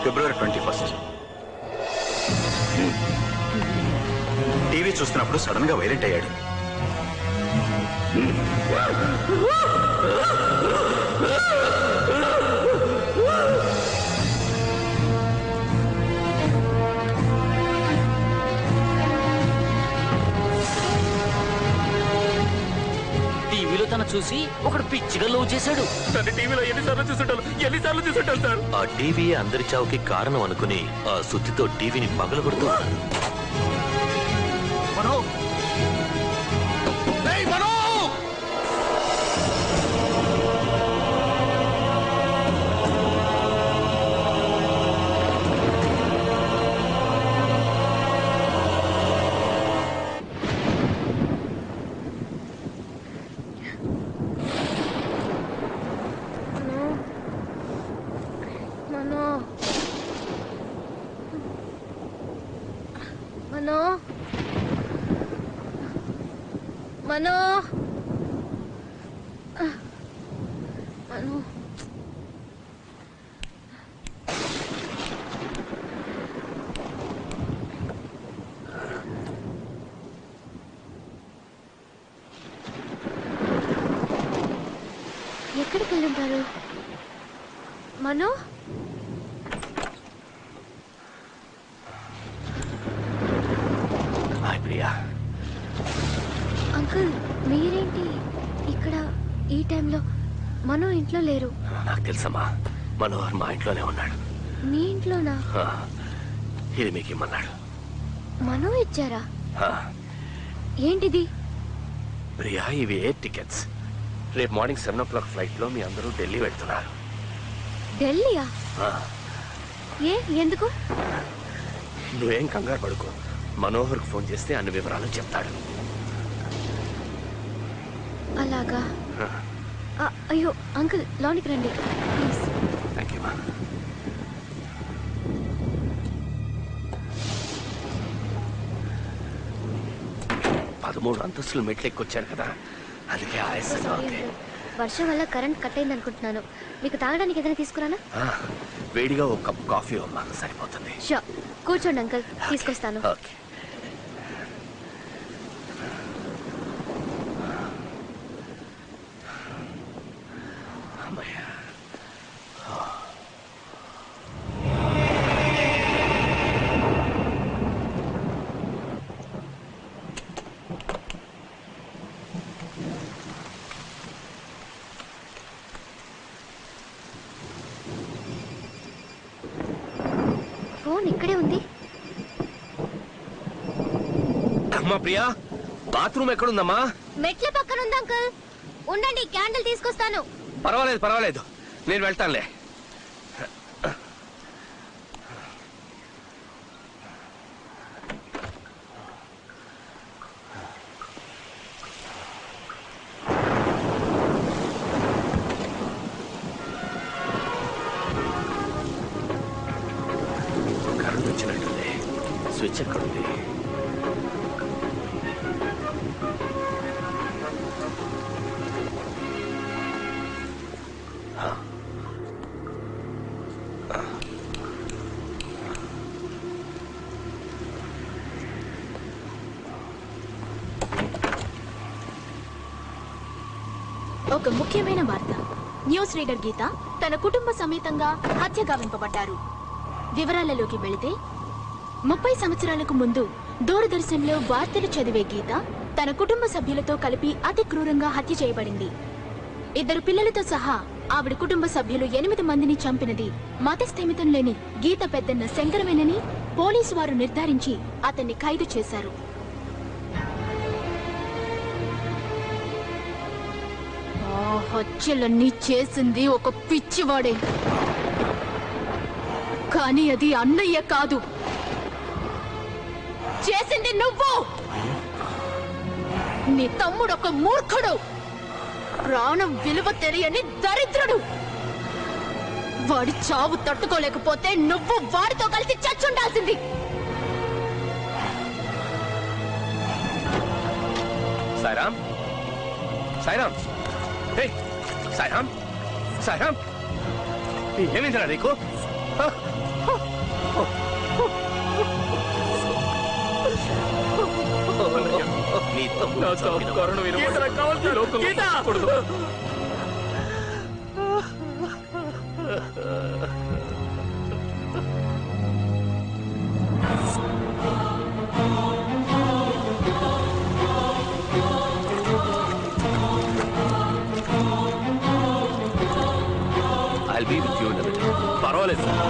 ఫిబ్రవరి 21 TV చూస్తున్నప్పుడు sudden గా violent అయ్యాడు. టీవీలో తన చూసి ఒకడు పిచ్చిగా లవ్ చేశాడు. తన టీవీలో ఎన్నిసార్లు చూసుంటారు సార్. ఆ టీవీ అందరి చావుకి కారణం అనుకుని ఆ సుత్తితో టీవీని పగలగొడుతూ ఎక్కడికి వెళ్ళుంటారు? మనో అంకుల్, మీరేంటి ఇక్కడ ఈ టైంలో? మనో ఇంట్లో లేరు. నాకు తెలుసమ్మా, మనోహర్ మా ఇంట్లోనే ఉన్నాడు. మీ ఇంట్లోనా? ఇది మీకు ఇమ్మన్నాడు. మనో ఇచ్చారా? ఏంటిది? ప్రియా, ఇవి ఎయిర్ టికెట్స్. రేపు మార్నింగ్ 7 o'clock ఫ్లైట్ లో మీ అందరూ ఢిల్లీ వెళ్తున్నారు. ఢిల్లీయా? ఎందుకు? నువ్వేం కంగారు పడుకో. మనోహర్కి ఫోన్ చేస్తే అన్ని వివరాలు చెప్తాడు. అలాగా? అయ్యో అంకుల్, లోనికి రండి ప్లీజ్. Thank you. 13 అంతస్తులు మెట్లు ఎక్కొచ్చారు కదా, అందుకే ఆయాసంగా ఉంది. వర్షం వల్ల కరెంట్ కట్ అయింది అనుకుంటున్నాను. మీకు తాగడానికి ఏదైనా తీసుకురానా? వేడిగా ఒక కప్ కాఫీ మాకు సరిపోతుంది. షూర్, కూర్చోండి అంకుల్, తీసుకొస్తాను. ఓకే. ఫోన్ ఇక్కడే ఉంది. అమ్మా ప్రియా, బాత్రూమ్ ఎక్కడుందమ్మా? మెట్ల పక్కన ఉంది అంకుల్. ఉండండి, క్యాండిల్ తీసుకొస్తాను. పర్వాలేదు పర్వాలేదు, నేను వెళ్తానులే. కరెంట్ వచ్చినట్టుంది. స్విచ్ ఎక్కడుంది? ఒక ముఖ్యమైన వార్త. న్యూస్ రీడర్ గీత తన కుటుంబ సమేతంగా హత్య గావింపబడ్డారు. వివరాలలోకి వెళితే 30 సంవత్సరాలకు ముందు దూరదర్శన్లో వార్తలు చదివే గీత తన కుటుంబ సభ్యులతో కలిపి అతి క్రూరంగా హత్య చేయబడింది. 2 పిల్లలతో సహా ఆవిడ కుటుంబ సభ్యులు 8 మందిని చంపినది మతస్థిమితం లేని గీత పెద్దన్న శంకరమేనని పోలీసు వారు నిర్ధారించి అతన్ని ఖైదు చేశారు. హత్యలన్నీ చేసింది ఒక పిచ్చివాడే, కానీ అది అన్నయ్య కాదు, చేసింది నువ్వు. నీ తమ్ముడు ఒక మూర్ఖుడు, ప్రాణం విలువ తెలియని దరిద్రుడు. వాడి చావు తట్టుకోలేకపోతే నువ్వు వాడితో కలిసి చచ్చుండాల్సింది. సాయిరామ్, సాయిరామ్, సాయిరామ్, సాయిరామ్, ఏమైందిరా నీకు? నీ తమ్ముడు I'll be with you in a minute. పర్వాలేదు సార్.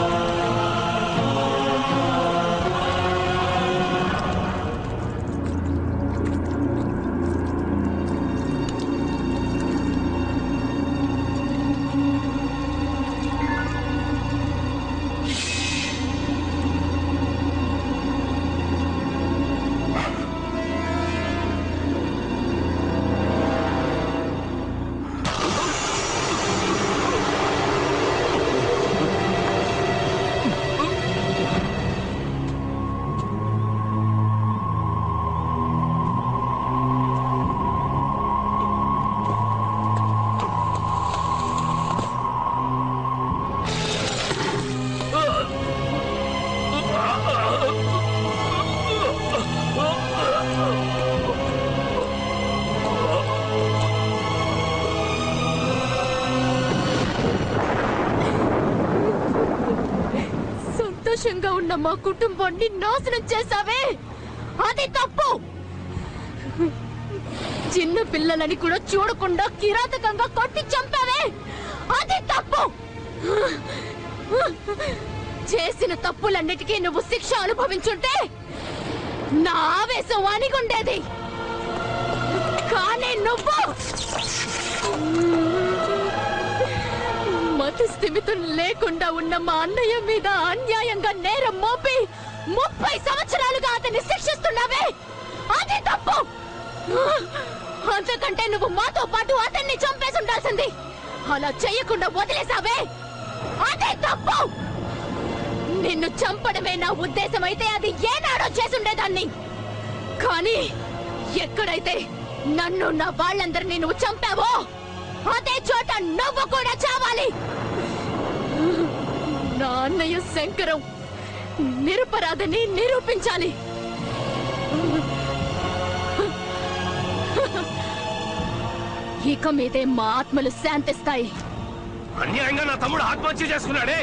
సంతోషంగా ఉన్న మా కుటుంబాన్ని నాశనం చేశావే, అది తప్పు. చిన్న పిల్లలని కూడా చూడకుండా కిరాతకంగా కొట్టి చంపావే, అది తప్పు. చేసిన తప్పులన్నిటికీ నువ్వు శిక్ష అనుభవించుంటే నా ఆవేశం అణిగుండేది. కానీ నువ్వు మతిస్థిమితం లేకుండా ఉన్న మా అన్నయ్య మీద అన్యాయంగా నేరం మోపి 30 సంవత్సరాలుగా అతన్ని శిక్షిస్తున్నావే, అది తప్పు. అంతకంటే నువ్వు మాతో పాటు అతన్ని చంపేసి ఉండాల్సింది. అలా చెయ్యకుండా వదిలేసావే, అదే తప్పు. నిన్ను చంపడమే నా ఉద్దేశం అయితే అది ఏనాడో చేసుండేదాన్ని. కానీ ఎక్కడైతే నన్ను నా వాళ్ళందరినీ నువ్వు చంపావో అదే చోట నువ్వు కూడా చావాలి. నా అన్నయ్య శంకరం నిరపరాధని నిరూపించాలి. ఇక మీదే మా ఆత్మలు శాంతిస్తాయి. అన్యాయంగా నా తమ్ముడు ఆత్మహత్య చేసుకున్నాడే,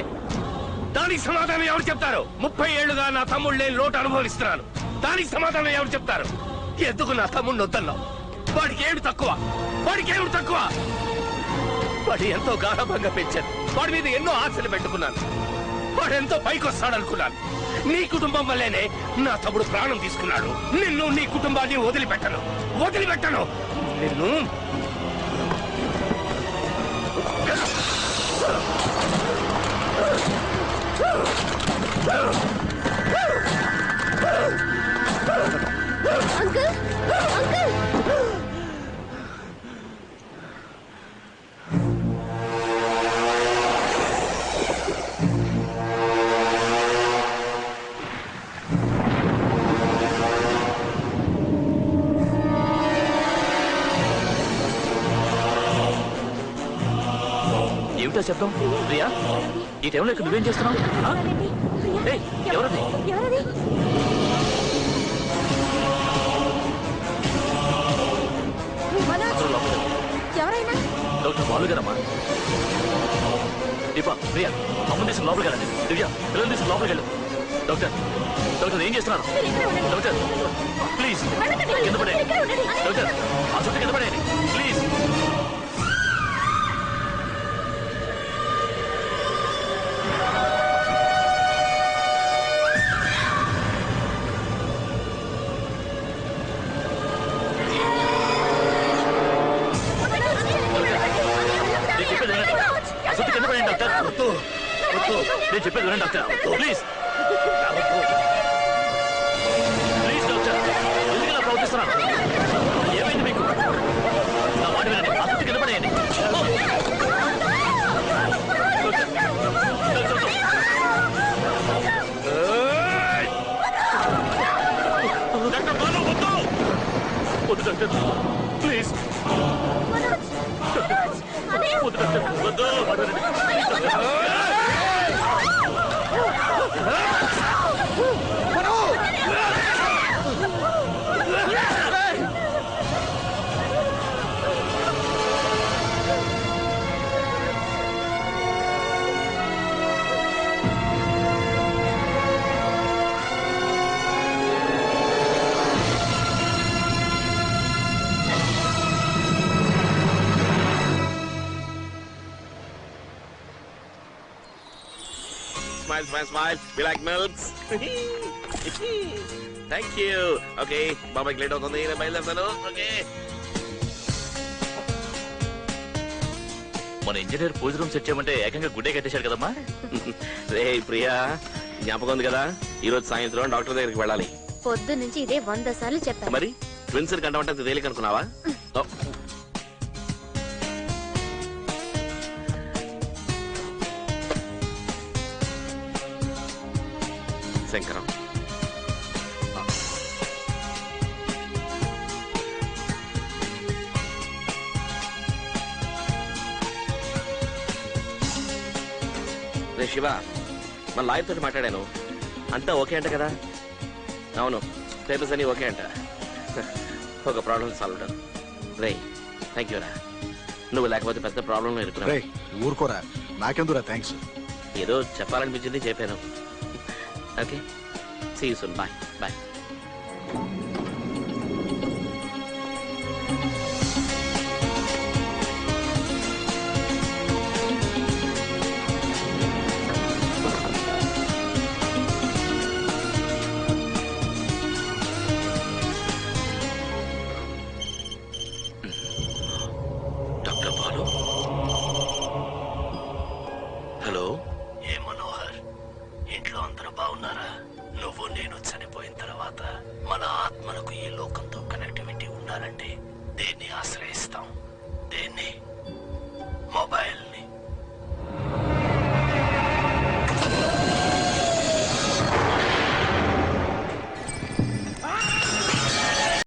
దానికి సమాధానం ఎవరు చెప్తారు? 30 ఏళ్లుగా నా తమ్ముడు లేని లోటు అనుభవిస్తున్నాను. దానికి సమాధానం ఎవరు చెప్తారు? ఎందుకు నా తమ్ముడిని వద్దన్నావు? వాడికి ఏడు తక్కువ, వాడికి ఏడు తక్కువ. వాడు ఎంతో గాఢంగా పెంచాను, వాడి మీద ఎన్నో ఆశలు పెట్టుకున్నాను. వాడెంతో పైకి వస్తాడనుకున్నాను. నీ కుటుంబం వల్లేనే నా తమ్ముడు ప్రాణం తీసుకున్నాడు. నిన్ను నీ కుటుంబాన్ని వదిలిపెట్టను నిన్ను. అంకుల్ అంకుల్ ఏమిటో శబ్దం? ప్రియా, ఈ టైంలో ఇక్కడ నువ్వేం చేస్తున్నావు? ఎవరది? ఎవరైనా డాక్టర్ బాలు గారమ్మా. దీపా, ప్రియా, అమ్మని తీసుకుని లోపలికి వెళ్ళండి. దివ్య, పిల్లలు తీసుకుని లోపలికి వెళ్ళు. డాక్టర్ ఏం చేస్తున్నారు? డాక్టర్ ప్లీజ్ కింద పడేయండి. డాక్టర్ ఆ చుట్టూ కింద పడేయండి ప్లీజ్. నేను చెప్పేది వినండి డాక్టర్, ప్లీజ్ ప్లీజ్ డాక్టర్, ఎందుకు ఇలా ప్రవర్తిస్తున్నాను? ఏమైంది మీకు? నా మాట వినండి, ఆ చుట్టూ కింద పడేయండి. డాక్టర్ బాలు, వద్దు డాక్టర్ ప్లీజ్. వద్దు డాక్టర్, వద్దు. Smile. We like milks. Thank you. Okay, బాబాయ్ లేట్ అవుతుంది, నేను బయలుదేరుతాను. ఓకే. మన ఇంజనీర్ పూజ రూమ్ సెట్ చేయమంటే ఏకంగా గుడ్డే కట్టేశాడు కదమ్మా. రే ప్రియా, జ్ఞాపకం ఉంది కదా, ఈ రోజు సాయంత్రం డాక్టర్ దగ్గరికి వెళ్ళాలి. పొద్దు నుంచి ఇదే 100 సార్లు చెప్పాను. మరి ట్విన్స్ కంటే తేలిక అనుకున్నావా? శంకరం, రే శివ, మన లాయర్ తోటి మాట్లాడాను, అంతా ఓకే అంట కదా? అవును, పేపర్స్ అన్ని ఓకే అంట. ఒక ప్రాబ్లం సాల్వ్ అవుతాను. రే థ్యాంక్ యూ రా, నువ్వు లేకపోతే పెద్ద ప్రాబ్లంలో ఇరుకున్నా. ఊరుకోరా, నాకెందురా థ్యాంక్స్. ఏదో చెప్పాలనిపించింది చెప్పాను. Okay, see you soon. Bye. Doctor Balu. Hello. ఏ మనోహర్, ఇంట్లో అందరూ బాగున్నారా? నువ్వు నేను చనిపోయిన తర్వాత మన ఆత్మలకు ఈ లోకంతో కనెక్టివిటీ ఉండాలంటే దేన్ని ఆశ్రయిస్తాం? దేన్ని? మొబైల్.